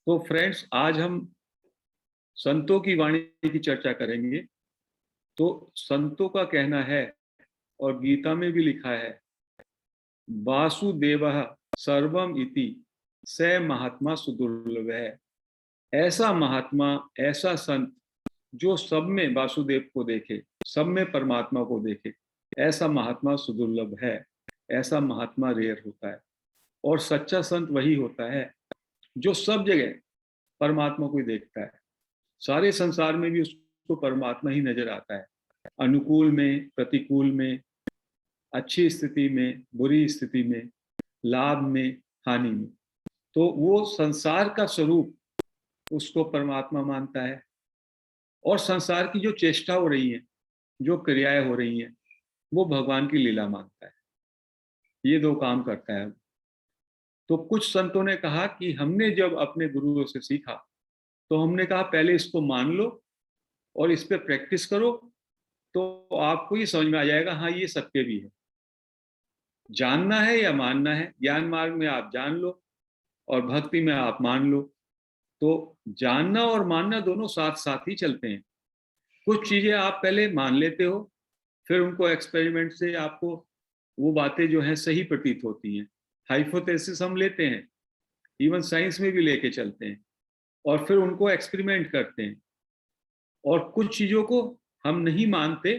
तो फ्रेंड्स, आज हम संतों की वाणी की चर्चा करेंगे। तो संतों का कहना है, और गीता में भी लिखा है, वासुदेवः सर्वम इति स महात्मा सुदुर्लभः। ऐसा महात्मा, ऐसा संत जो सब में वासुदेव को देखे, सब में परमात्मा को देखे, ऐसा महात्मा सुदुर्लभ है। ऐसा महात्मा रेयर होता है। और सच्चा संत वही होता है जो सब जगह परमात्मा को ही देखता है। सारे संसार में भी उसको परमात्मा ही नजर आता है, अनुकूल में, प्रतिकूल में, अच्छी स्थिति में, बुरी स्थिति में, लाभ में, हानि में। तो वो संसार का स्वरूप उसको परमात्मा मानता है, और संसार की जो चेष्टा हो रही है, जो क्रियाएं हो रही हैं, वो भगवान की लीला मानता है। ये दो काम करता है। तो कुछ संतों ने कहा कि हमने जब अपने गुरुओं से सीखा, तो हमने कहा पहले इसको मान लो और इस पे प्रैक्टिस करो, तो आपको ये समझ में आ जाएगा, हाँ ये सत्य भी है। जानना है या मानना है, ज्ञान मार्ग में आप जान लो और भक्ति में आप मान लो। तो जानना और मानना दोनों साथ साथ ही चलते हैं। कुछ चीजें आप पहले मान लेते हो, फिर उनको एक्सपेरिमेंट से आपको वो बातें जो हैं सही प्रतीत होती हैं। हाइपोथेसिस हम लेते हैं, इवन साइंस में भी लेके चलते हैं, और फिर उनको एक्सपेरिमेंट करते हैं। और कुछ चीजों को हम नहीं मानते,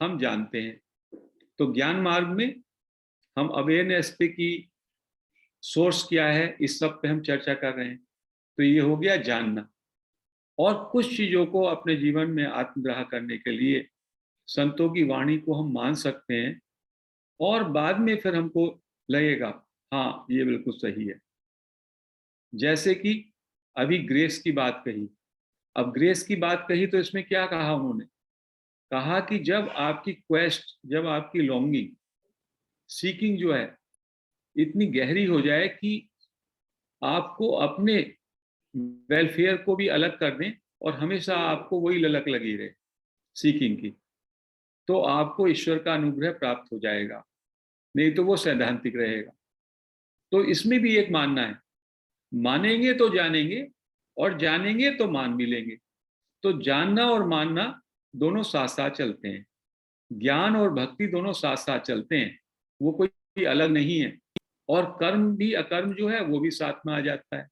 हम जानते हैं। तो ज्ञान मार्ग में हम अवेयरनेस पे की सोर्स क्या है, इस सब पे हम चर्चा कर रहे हैं। तो ये हो गया जानना। और कुछ चीजों को अपने जीवन में आत्मग्रह करने के लिए संतों की वाणी को हम मान सकते हैं, और बाद में फिर हमको लगेगा हाँ ये बिल्कुल सही है। जैसे कि अभी ग्रेस की बात कही। अब ग्रेस की बात कही तो इसमें क्या कहा उन्होंने? कहा कि जब आपकी क्वेस्ट, जब आपकी लॉन्गिंग, सीकिंग जो है इतनी गहरी हो जाए कि आपको अपने वेलफेयर को भी अलग कर दें, और हमेशा आपको वही ललक लगी रहे सीकिंग की, तो आपको ईश्वर का अनुग्रह प्राप्त हो जाएगा, नहीं तो वो सैद्धांतिक रहेगा। तो इसमें भी एक मानना है, मानेंगे तो जानेंगे, और जानेंगे तो मान भी लेंगे। तो जानना और मानना दोनों साथ साथ चलते हैं। ज्ञान और भक्ति दोनों साथ साथ चलते हैं, वो कोई अलग नहीं है। और कर्म भी, अकर्म जो है वो भी साथ में आ जाता है।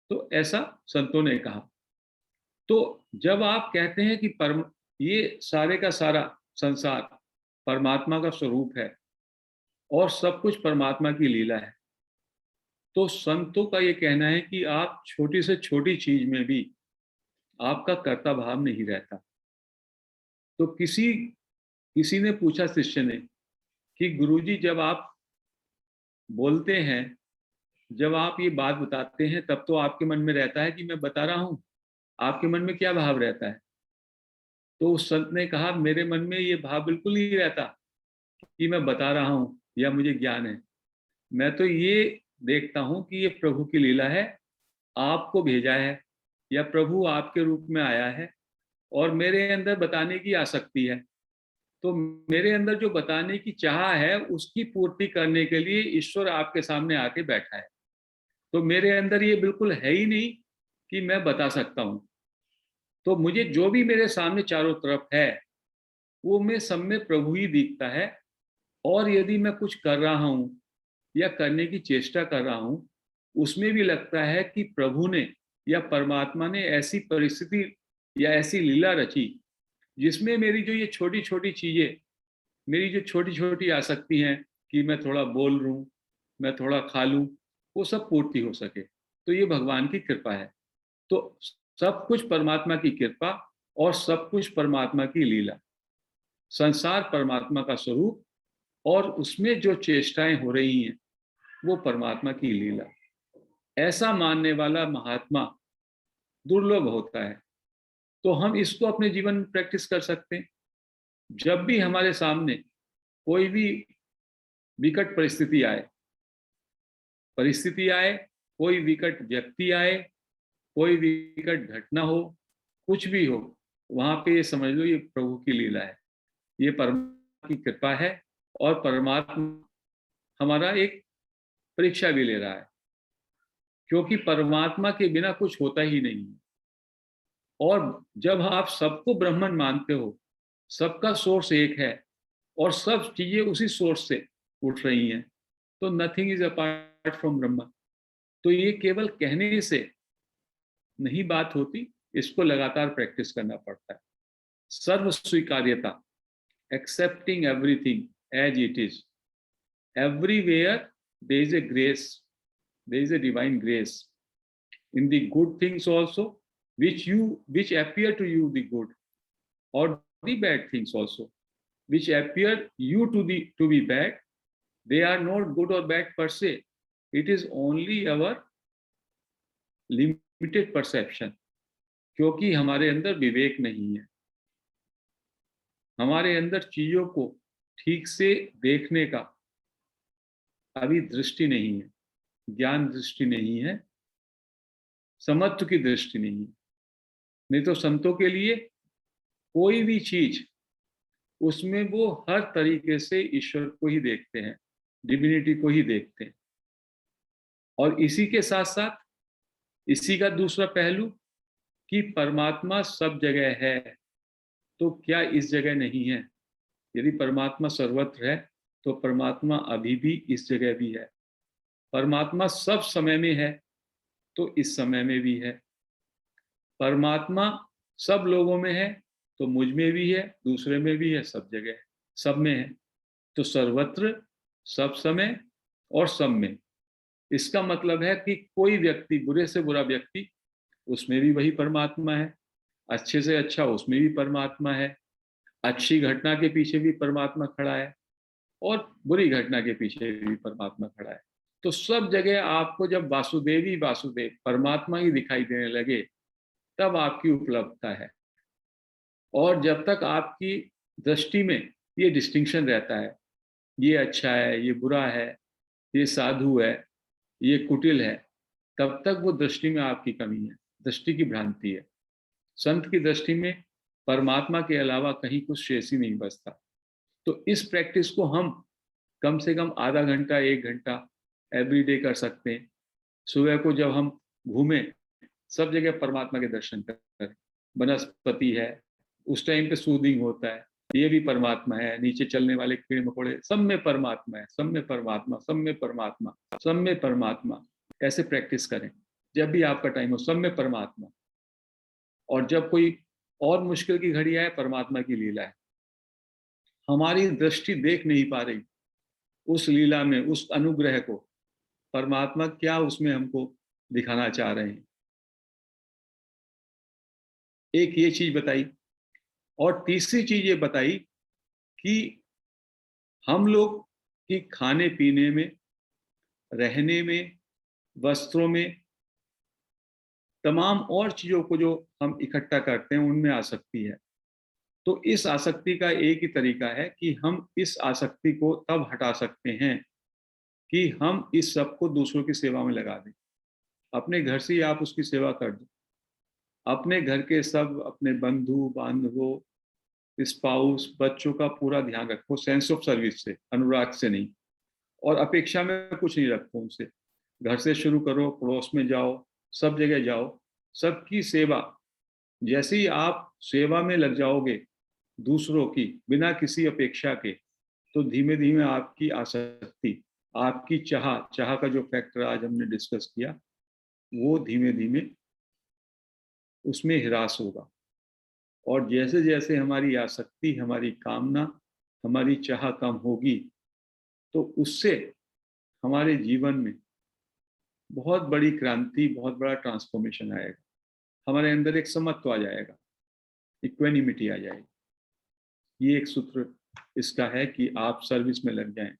तो ऐसा संतों ने कहा। तो जब आप कहते हैं कि परम, ये सारे का सारा संसार परमात्मा का स्वरूप है और सब कुछ परमात्मा की लीला है, तो संतों का ये कहना है कि आप छोटी से छोटी चीज में भी आपका कर्ता भाव नहीं रहता। तो किसी किसी ने पूछा शिष्य ने कि गुरुजी, जब आप बोलते हैं, जब आप ये बात बताते हैं, तब तो आपके मन में रहता है कि मैं बता रहा हूं, आपके मन में क्या भाव रहता है? तो उस संत ने कहा, मेरे मन में ये भाव बिल्कुल नहीं रहता कि मैं बता रहा हूं या मुझे ज्ञान है। मैं तो ये देखता हूं कि ये प्रभु की लीला है, आपको भेजा है, या प्रभु आपके रूप में आया है, और मेरे अंदर बताने की आसक्ति है। तो मेरे अंदर जो बताने की चाह है, उसकी पूर्ति करने के लिए ईश्वर आपके सामने आके बैठा है। तो मेरे अंदर ये बिल्कुल है ही नहीं कि मैं बता सकता हूं। तो मुझे जो भी मेरे सामने चारों तरफ है, वो मैं सब में प्रभु ही दिखता है। और यदि मैं कुछ कर रहा हूं या करने की चेष्टा कर रहा हूं, उसमें भी लगता है कि प्रभु ने या परमात्मा ने ऐसी परिस्थिति या ऐसी लीला रची, जिसमें मेरी जो ये छोटी छोटी चीजें, मेरी जो छोटी छोटी आसक्ति हैं, कि मैं थोड़ा बोल लूं, मैं थोड़ा खा लूं, वो सब पूर्ति हो सके। तो ये भगवान की कृपा है। तो सब कुछ परमात्मा की कृपा, और सब कुछ परमात्मा की लीला। संसार परमात्मा का स्वरूप, और उसमें जो चेष्टाएं हो रही हैं, वो परमात्मा की लीला। ऐसा मानने वाला महात्मा दुर्लभ होता है। तो हम इसको अपने जीवन में प्रैक्टिस कर सकते हैं। जब भी हमारे सामने कोई भी विकट परिस्थिति आए, कोई विकट व्यक्ति आए, कोई विकट घटना हो, कुछ भी हो, वहां पे ये समझ लो ये प्रभु की लीला है, ये परमात्मा की कृपा है। और परमात्मा हमारा एक परीक्षा भी ले रहा है। क्योंकि परमात्मा के बिना कुछ होता ही नहीं है। और जब आप सबको ब्रह्मन मानते हो, सबका सोर्स एक है और सब चीजें उसी सोर्स से उठ रही हैं, तो nothing is apart from Brahma. तो ये केवल कहने से नहीं बात होती, इसको लगातार प्रैक्टिस करना पड़ता है। सर्व स्वीकार्यता, accepting everything as it is, everywhere there is a grace, there is a divine grace in the good things also, which appear to you the good, or the bad things also which appear you to be bad. They are not good or bad per se, it is only our limited perception, क्योंकि हमारे अंदर विवेक नहीं है, हमारे अंदर चीजों को ठीक से देखने का अभी दृष्टि नहीं है, ज्ञान दृष्टि नहीं है, समत्व की दृष्टि नहीं है। नहीं तो संतों के लिए कोई भी चीज, उसमें वो हर तरीके से ईश्वर को ही देखते हैं, डिविनिटी को ही देखते हैं। और इसी के साथ साथ इसी का दूसरा पहलू कि परमात्मा सब जगह है, तो क्या इस जगह नहीं है? यदि परमात्मा सर्वत्र है तो परमात्मा अभी भी इस जगह भी है। परमात्मा सब समय में है तो इस समय में भी है। परमात्मा सब लोगों में है तो मुझ में भी है, दूसरे में भी है, सब जगह है, सब में है। तो सर्वत्र, सब समय और सब में, इसका मतलब है कि कोई व्यक्ति, बुरे से बुरा व्यक्ति, उसमें भी वही परमात्मा है, अच्छे से अच्छा उसमें भी परमात्मा है, अच्छी घटना के पीछे भी परमात्मा खड़ा है और बुरी घटना के पीछे भी परमात्मा खड़ा है। तो सब जगह आपको जब वासुदेव ही वासुदेव, परमात्मा ही दिखाई देने लगे, तब आपकी उपलब्धता है। और जब तक आपकी दृष्टि में ये डिस्टिंक्शन रहता है, ये अच्छा है, ये बुरा है, ये साधु है, ये कुटिल है, तब तक वो दृष्टि में आपकी कमी है, दृष्टि की भ्रांति है। संत की दृष्टि में परमात्मा के अलावा कहीं कुछ शेष ही नहीं बचता। तो इस प्रैक्टिस को हम कम से कम आधा घंटा, 1 घंटा एवरीडे कर सकते हैं। सुबह को जब हम घूमें, सब जगह परमात्मा के दर्शन करें। वनस्पति है, उस टाइम पे सूदिंग होता है, ये भी परमात्मा है। नीचे चलने वाले कीड़े मकोड़े, सब में परमात्मा है, सब में परमात्मा, सब में परमात्मा, सब में परमात्मा। ऐसे प्रैक्टिस करें जब भी आपका टाइम हो, सब में परमात्मा। और जब कोई और मुश्किल की घड़ी आए, परमात्मा की लीला है, हमारी दृष्टि देख नहीं पा रही उस लीला में, उस अनुग्रह को, परमात्मा क्या उसमें हमको दिखाना चाह रहे हैं। एक ये चीज बताई, और तीसरी चीज ये बताई कि हम लोग की खाने पीने में, रहने में, वस्त्रों में, तमाम और चीजों को जो हम इकट्ठा करते हैं, उनमें आसक्ति है। तो इस आसक्ति का एक ही तरीका है कि हम इस आसक्ति को तब हटा सकते हैं कि हम इस सब को दूसरों की सेवा में लगा दें। अपने घर से ही आप उसकी सेवा कर दो। अपने घर के सब, अपने बंधु बांधवों, स्पाउस, बच्चों का पूरा ध्यान रखो, सेंस ऑफ सर्विस से, अनुराग से नहीं। और अपेक्षा में कुछ नहीं रखो उनसे। घर से शुरू करो, पड़ोस में जाओ, सब जगह जाओ, सबकी सेवा। जैसे ही आप सेवा में लग जाओगे दूसरों की, बिना किसी अपेक्षा के, तो धीमे धीमे आपकी आसक्ति, आपकी चाह, चाह का जो फैक्टर आज हमने डिस्कस किया, वो धीमे धीमे उसमें ह्रास होगा। और जैसे जैसे हमारी आसक्ति, हमारी कामना, हमारी चाह कम होगी, तो उससे हमारे जीवन में बहुत बड़ी क्रांति, बहुत बड़ा ट्रांसफॉर्मेशन आएगा। हमारे अंदर एक समत्व आ जाएगा, इक्वेनिमिटी आ जाएगी। ये एक सूत्र इसका है कि आप सर्विस में लग जाएं।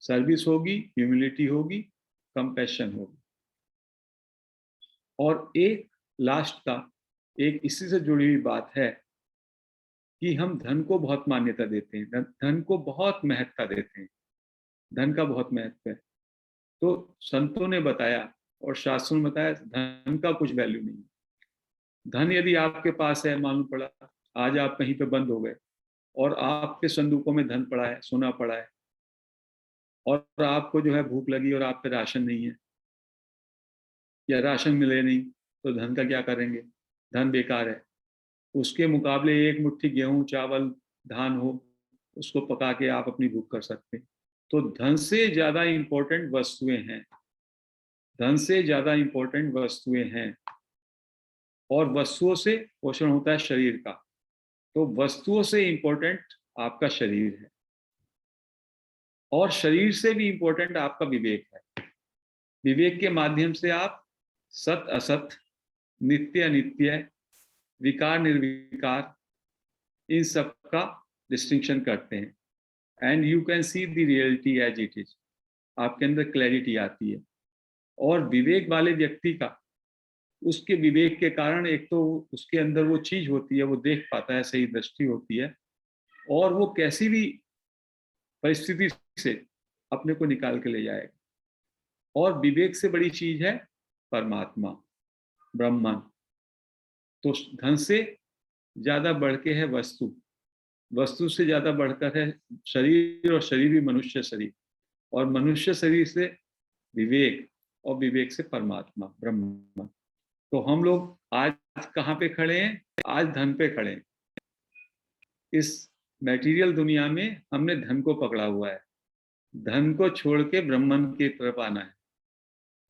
सर्विस होगी, ह्यूमिलिटी होगी, कंपैशन होगी। और एक लास्ट का, एक इसी से जुड़ी हुई बात है कि हम धन को बहुत मान्यता देते हैं, धन को बहुत महत्ता देते हैं, धन का बहुत महत्व है। तो संतों ने बताया और शास्त्रों ने बताया, धन का कुछ वैल्यू नहीं। धन यदि आपके पास है, मालूम पड़ा आज आप कहीं पे बंद हो गए और आपके संदूकों में धन पड़ा है, सोना पड़ा है, और आपको जो है भूख लगी और आप पे राशन नहीं है, या राशन मिले नहीं तो धन का क्या करेंगे, धन बेकार है। उसके मुकाबले एक मुट्ठी गेहूं चावल धान हो, उसको पका के आप अपनी भूख कर सकते हैं। तो धन से ज्यादा इंपॉर्टेंट वस्तुएं हैं, धन से ज्यादा इंपॉर्टेंट वस्तुएं हैं। और वस्तुओं से पोषण होता है शरीर का, तो वस्तुओं से इंपॉर्टेंट आपका शरीर है, और शरीर से भी इंपॉर्टेंट आपका विवेक है। विवेक के माध्यम से आप सत असत, नित्य अनित्य, विकार निर्विकार, इन सब का डिस्टिंक्शन करते हैं। And you can see the reality as it is, आपके अंदर क्लैरिटी आती है। और विवेक वाले व्यक्ति का, उसके विवेक के कारण एक तो उसके अंदर वो चीज होती है, वो देख पाता है, सही दृष्टि होती है, और वो कैसी भी परिस्थिति से अपने को निकाल के ले जाएगा। और विवेक से बड़ी चीज है परमात्मा, ब्रह्मन। तो धन से ज्यादा बढ़ के है वस्तु, वस्तु से ज्यादा बढ़कर है शरीर, और शरीर भी मनुष्य शरीर, और मनुष्य शरीर से विवेक, और विवेक से परमात्मा ब्रह्म। तो हम लोग आज कहाँ पे खड़े हैं, आज धन पे खड़े हैं। इस मैटीरियल दुनिया में हमने धन को पकड़ा हुआ है, धन को छोड़ के ब्रह्मन की तरफ आना है।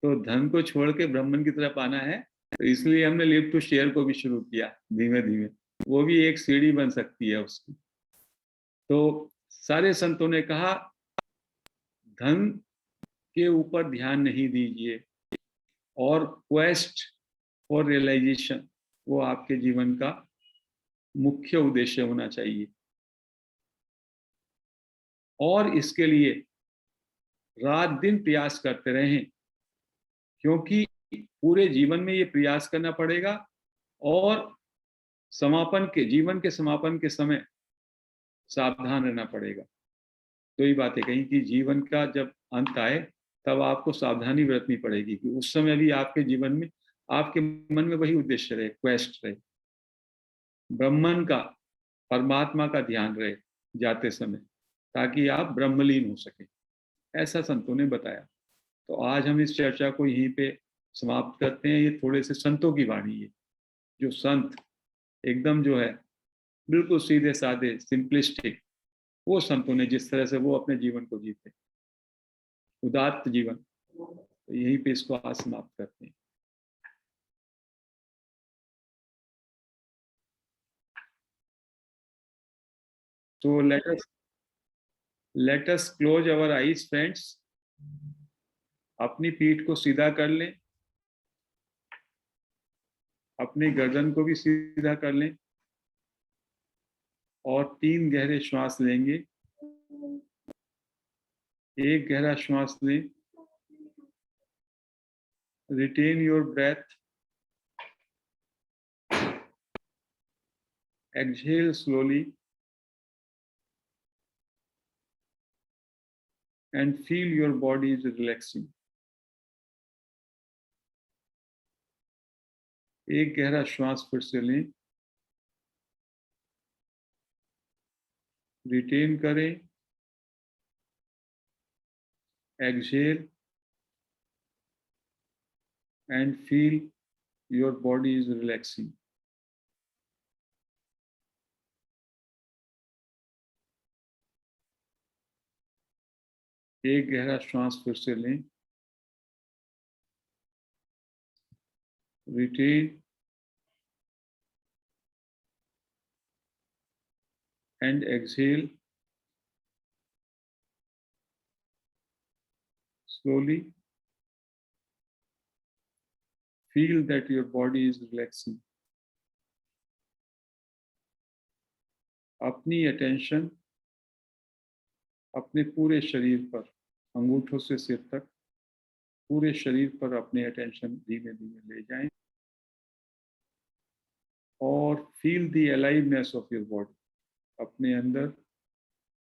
तो धन को छोड़ के ब्रह्मन की तरफ आना है, तो इसलिए हमने लिव टू शेयर को भी शुरू किया धीमे धीमे। वो भी एक सीढ़ी बन सकती है उसकी। तो सारे संतों ने कहा धन के ऊपर ध्यान नहीं दीजिए, और क्वेस्ट फॉर रियलाइजेशन वो आपके जीवन का मुख्य उद्देश्य होना चाहिए। और इसके लिए रात दिन प्रयास करते रहें, क्योंकि पूरे जीवन में ये प्रयास करना पड़ेगा। और समापन के, जीवन के समापन के समय सावधान रहना पड़ेगा। तो ये बातें कही कि जीवन का जब अंत आए तब आपको सावधानी बरतनी पड़ेगी, कि उस समय भी आपके जीवन में, आपके मन में वही उद्देश्य रहे, क्वेस्ट रहे, ब्रह्मन का, परमात्मा का ध्यान रहे जाते समय, ताकि आप ब्रह्मलीन हो सके। ऐसा संतों ने बताया। तो आज हम इस चर्चा को यहीं पे समाप्त करते हैं। ये थोड़े से संतों की वाणी है, जो संत एकदम जो है बिल्कुल सीधे साधे सिंपलिस्टिक, वो संतों ने जिस तरह से वो अपने जीवन को जीते, उदात्त जीवन। तो यहीं पे इसको आज समाप्त करते हैं। तो लेट अस क्लोज अवर आईज फ्रेंड्स। अपनी पीठ को सीधा कर लें, अपनी गर्दन को भी सीधा कर लें, और 3 गहरे श्वास लेंगे। एक गहरा श्वास लें, retain your breath, exhale slowly, and feel your body is relaxing. एक गहरा श्वास फिर से लें, रिटेन करें, exhale, and feel your body is relaxing. एक गहरा श्वास फिर से लें, retain, and exhale slowly. Feel that your body is relaxing. अपनी अटेंशन अपने पूरे शरीर पर, अंगूठों से सिर तक पूरे शरीर पर अपने अटेंशन धीमे धीमे ले जाएं, और feel the aliveness of your body. अपने अंदर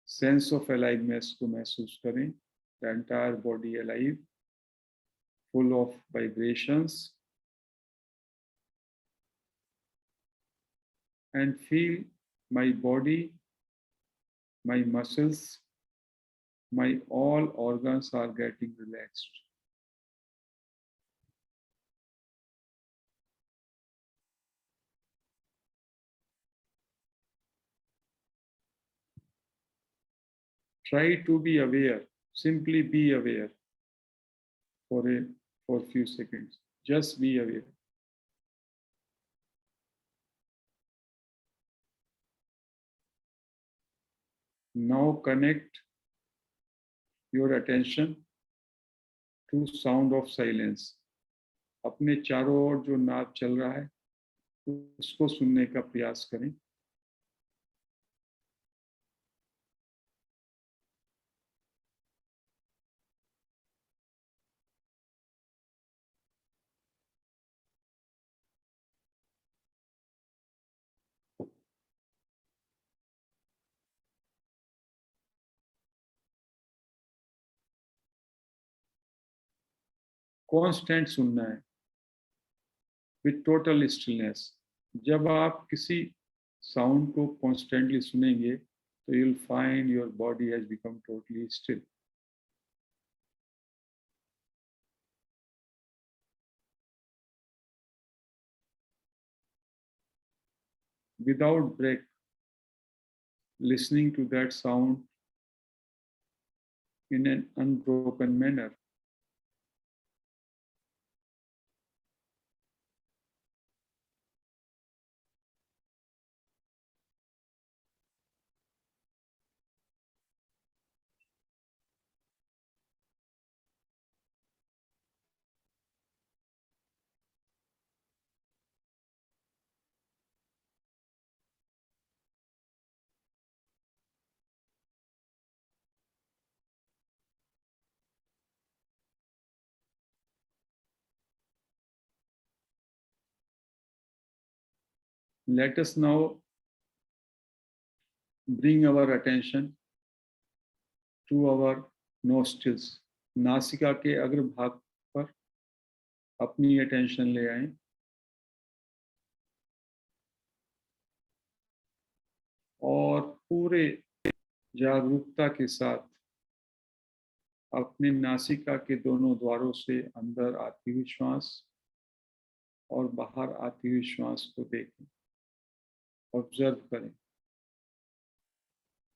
सेंस ऑफ अलाइवनेस को महसूस करें। The entire body alive, full of vibrations, and feel my body, my muscles, my all organs are getting relaxed. Try to be aware. Simply be aware for few seconds. Just be aware. Now connect your attention to sound of silence. अपने चारों ओर जो नाद चल रहा है उसको सुनने का प्रयास करें. कांस्टेंट सुनना है विथ टोटल स्टिलनेस. जब आप किसी साउंड को कॉन्स्टेंटली सुनेंगे तो you will find your body has become totally still. Without break, listening to that sound in an unbroken manner. Let us now bring our attention to our nostrils. नासिका के अग्रभाग पर अपनी अटेंशन ले आएं और पूरे जागरूकता के साथ अपने नासिका के दोनों द्वारों से अंदर आती हुई श्वास और बाहर आती हुई श्वास को देखें. ऑब्जर्व करें.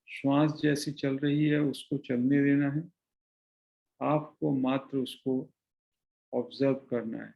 श्वास जैसी चल रही है उसको चलने देना है. आपको मात्र उसको ऑब्जर्व करना है.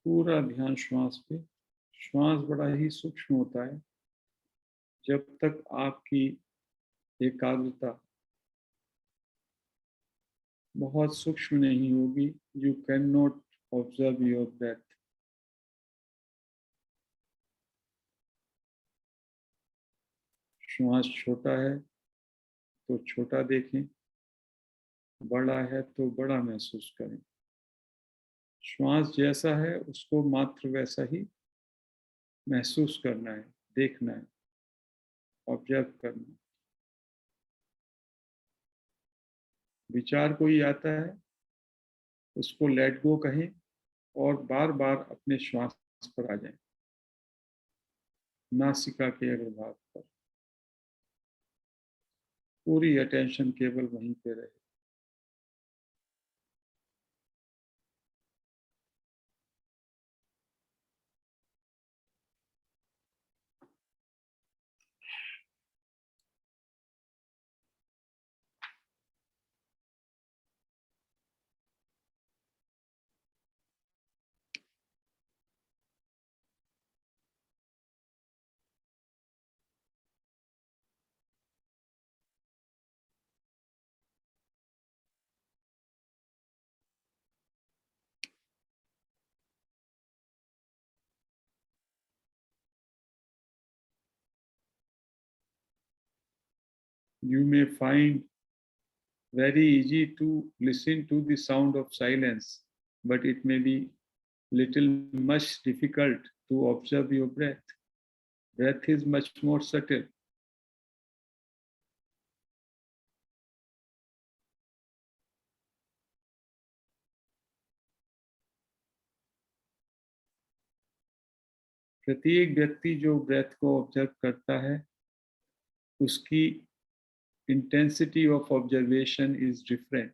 पूरा ध्यान श्वास पे. श्वास बड़ा ही सूक्ष्म होता है. जब तक आपकी एकाग्रता बहुत सूक्ष्म नहीं होगी, you can not observe your breath. श्वास छोटा है तो छोटा देखें, बड़ा है तो बड़ा महसूस करें. श्वास जैसा है उसको मात्र वैसा ही महसूस करना है, देखना है, ऑब्जर्व करना है. विचार कोई आता है उसको लेट गो कहें और बार बार अपने श्वास पर आ जाएं. नासिका के अग्रभाग पर पूरी अटेंशन केवल वहीं पे रहे. You may find very easy to listen to the sound of silence, but it may be little much difficult to observe your breath. Breath is much more subtle. प्रत्येक व्यक्ति जो ब्रेथ को ऑब्जर्व करता है उसकी intensity of observation is different.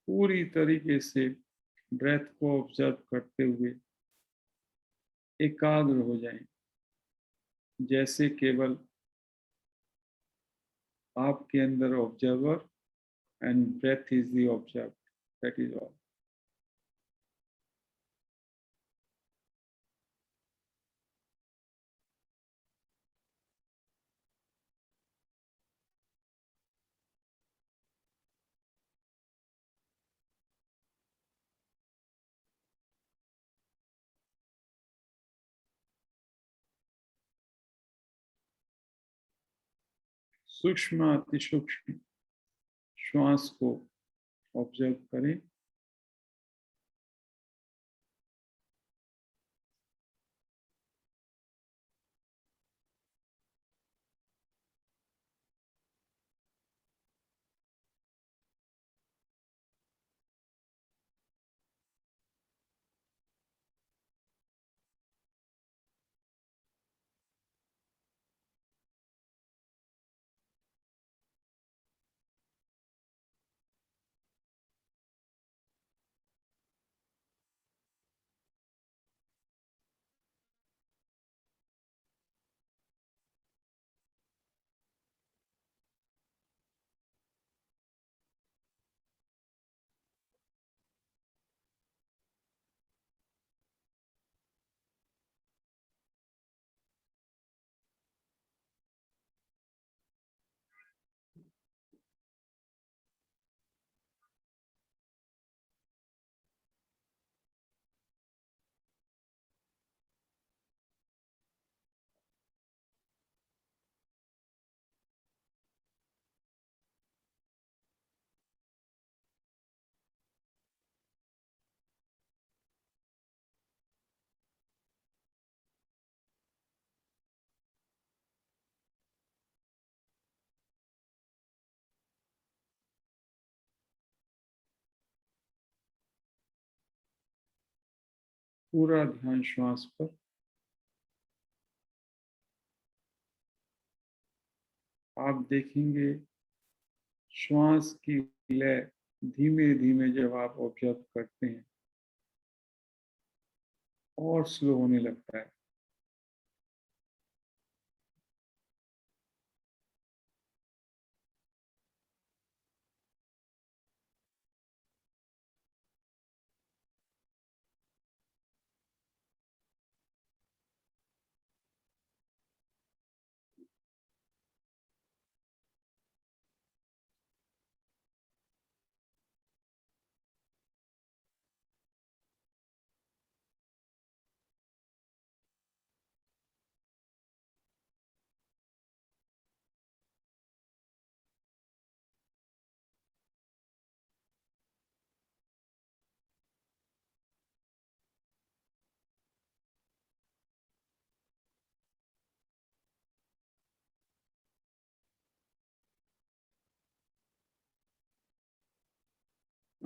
पूरी तरीके से ब्रेथ को ऑब्जर्व करते हुए एकाग्र हो जाएं, जैसे केवल आपके अंदर observer and breath is the observe, that is all. सूक्ष्म अति सूक्ष्म श्वास को ऑब्जर्व करें. पूरा ध्यान श्वास पर. आप देखेंगे श्वास की लय धीमे धीमे जब आप ऑब्जर्व करते हैं और स्लो होने लगता है.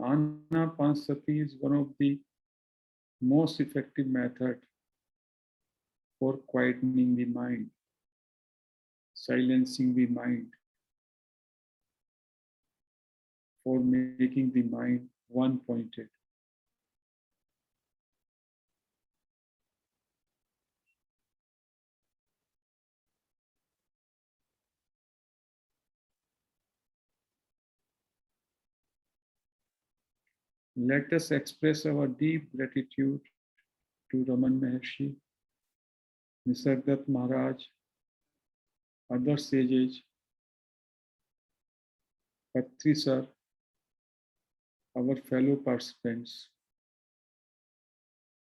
Anapanasati is one of the most effective method for quietening the mind, silencing the mind, for making the mind one-pointed. Let us express our deep gratitude to Raman Maharshi, Nisargadatta Maharaj, other sages, Patri sir, our fellow participants,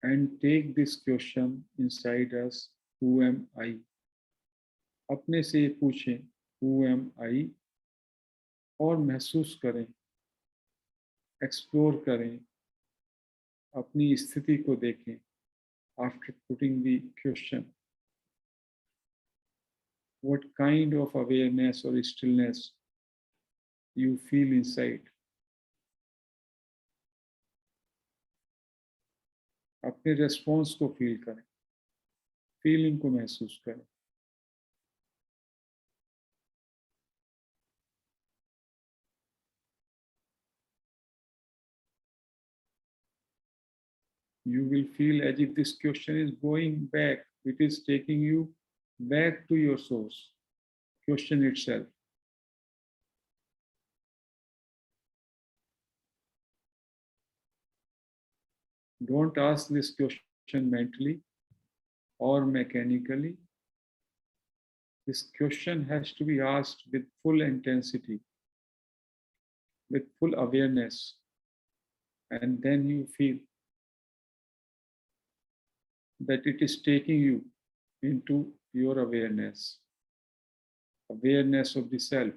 and take this question inside us, who am I? अपने से पूछें, who am I? और महसूस करें, explore करें, अपनी स्थिति को देखें. After putting the question, what kind of awareness or stillness you feel inside? अपने रेस्पॉन्स को फील करें, फीलिंग को महसूस करें. You will feel as if this question is going back. It is taking you back to your source, question itself. Don't ask this question mentally or mechanically. This question has to be asked with full intensity, with full awareness, and then you feel that it is taking you into your awareness, awareness of the self.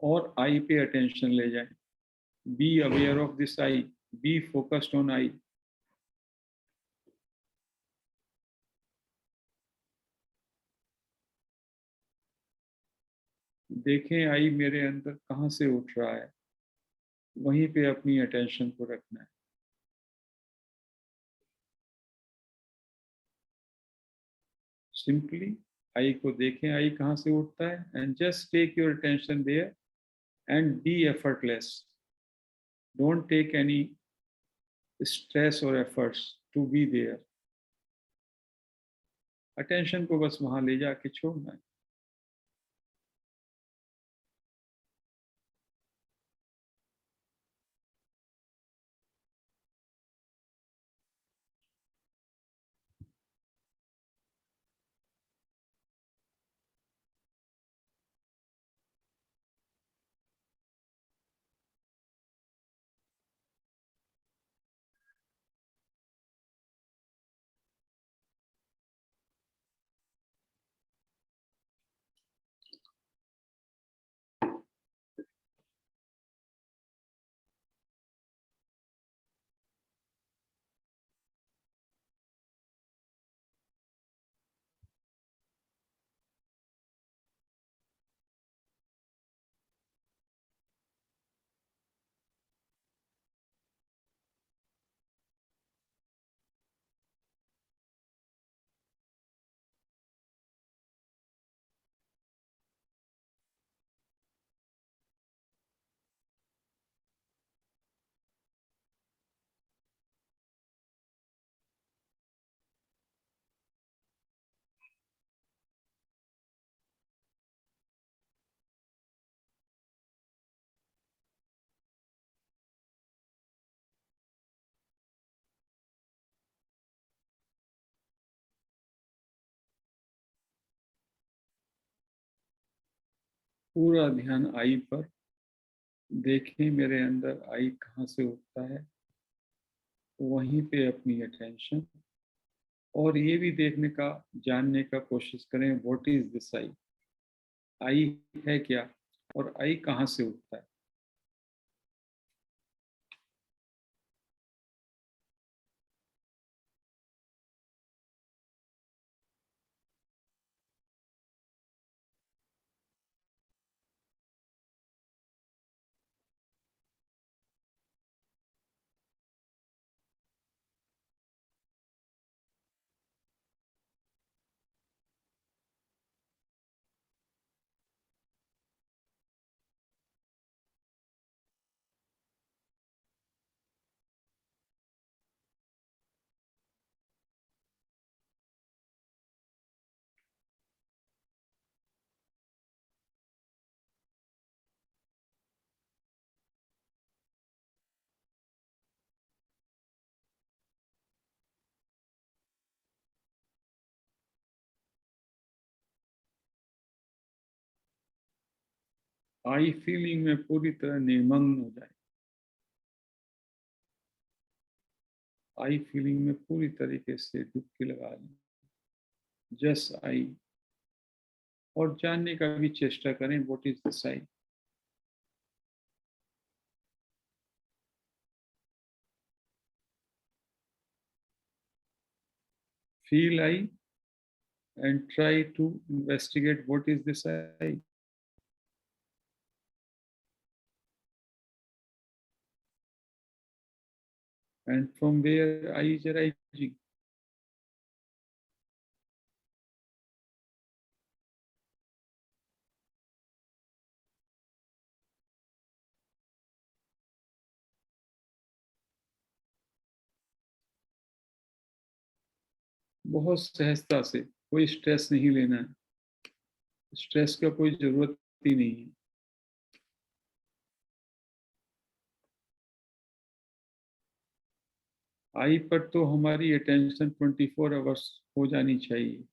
और आई pay attention ले जाएं. Be aware of this I. Be focused on I. देखें आई मेरे अंदर कहाँ से उठ रहा है, वहीं पे अपनी अटेंशन को रखना है. सिंपली आई को देखें, आई कहाँ से उठता है, and just take your attention there and be effortless. Don't take any stress और efforts to be there. Attention को बस वहां ले जाके छोड़ना है. पूरा ध्यान आई पर. देखें मेरे अंदर आई कहाँ से उठता है, वहीं पे अपनी अटेंशन. और ये भी देखने का, जानने का कोशिश करें, व्हाट इज दिस आई. आई है क्या, और आई कहाँ से उठता है. आई फीलिंग में पूरी तरह निमग्न हो जाए, आई फीलिंग में पूरी तरीके से डुबकी लगा लें, जस्ट आई। और जानने का भी चेष्टा करें what is this I. Feel I and try to investigate what is this I, and from where I is arising. बहुत सहजता से, कोई स्ट्रेस नहीं लेना है, स्ट्रेस का कोई जरूरत ही नहीं है। आई पर तो हमारी अटेंशन 24 आवर्स हो जानी चाहिए।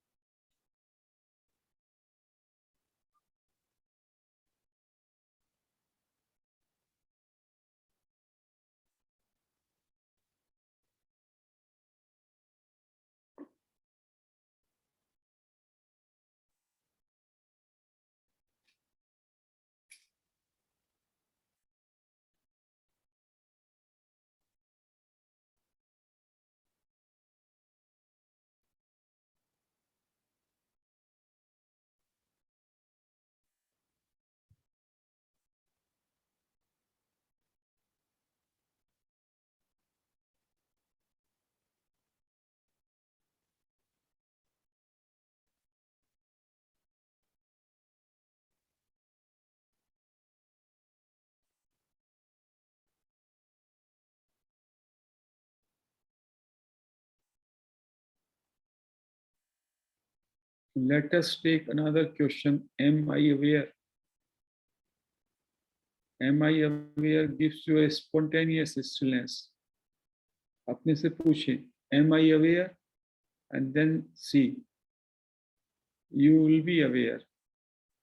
Let us take another question. Am I aware? Am I aware gives you a spontaneous stillness. अपने से पूछें, Am I aware? And then see, you will be aware.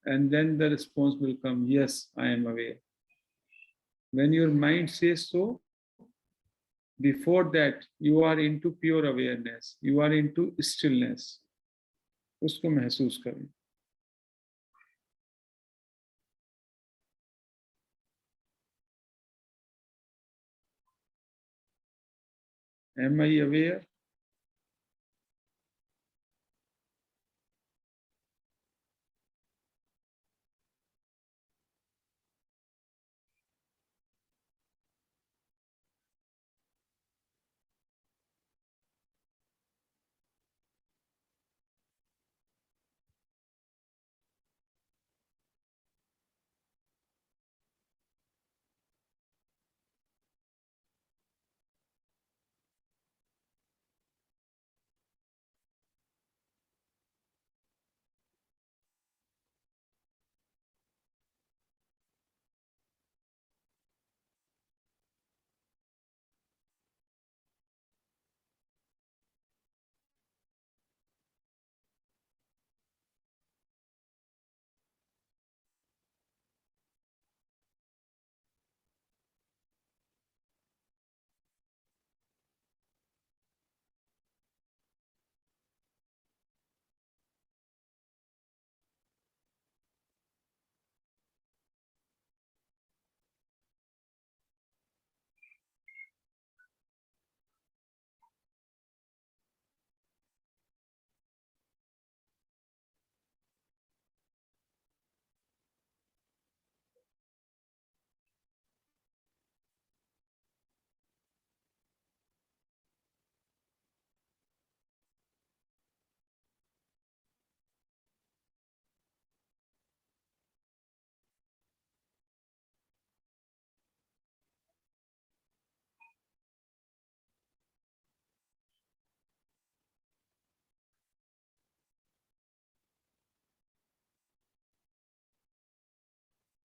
And then the response will come, yes, I am aware. When your mind says so, before that, you are into pure awareness. You are into stillness. उसको महसूस करें। Am I aware?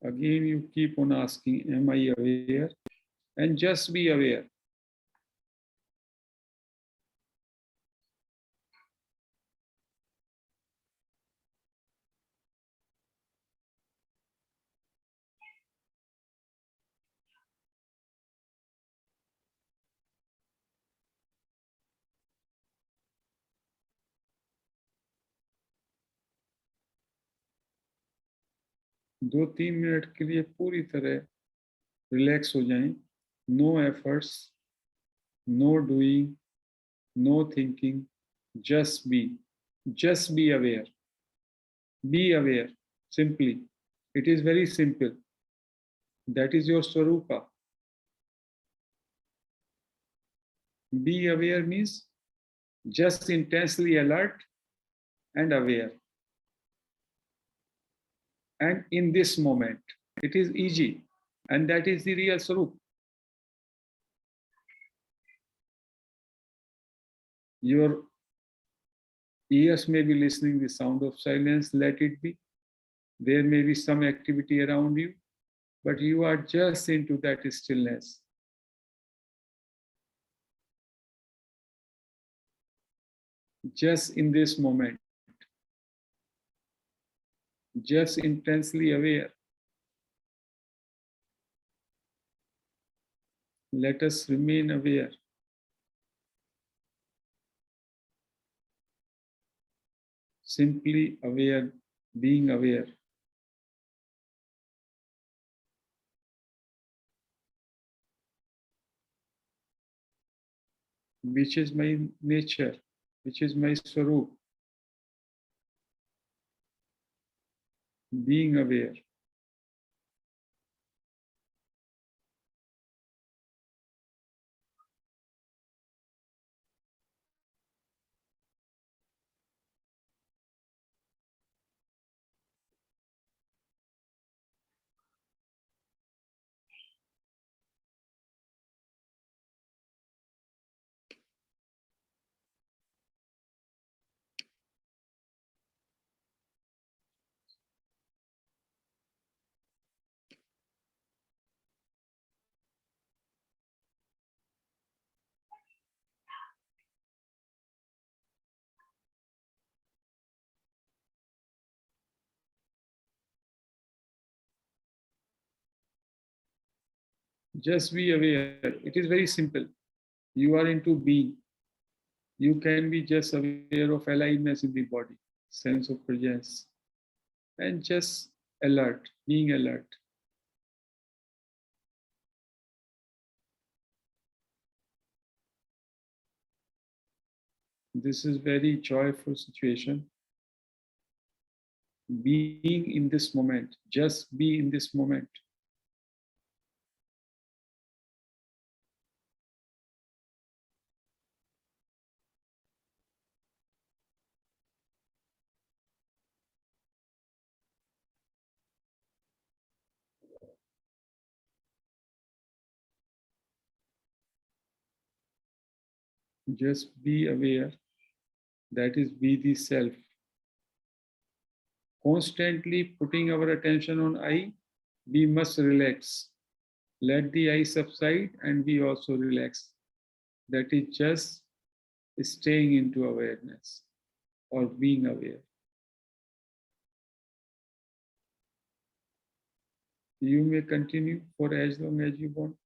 Again, you keep on asking, am I aware? And just be aware. 2-3 minute के लिए पूरी तरह relax हो जाएं. No efforts, no doing, no thinking, just be. Just be aware. Be aware. Simply. It is very simple. That is your Swarupa. Be aware means just intensely alert and aware. And in this moment, it is easy. And that is the real Swarup. Your ears may be listening the sound of silence, let it be. There may be some activity around you, but you are just into that stillness. Just in this moment, just intensely aware. Let us remain aware. Simply aware, being aware. Which is my nature, which is my Swarup. Being aware. Just be aware. It is very simple. You are into being. You can be just aware of aliveness in the body, sense of presence, and just alert, being alert. This is very joyful situation. Being in this moment, just be in this moment. Just be aware. That is be the self. Constantly putting our attention on I, we must relax. Let the I subside and we also relax. That is just staying into awareness or being aware. You may continue for as long as you want.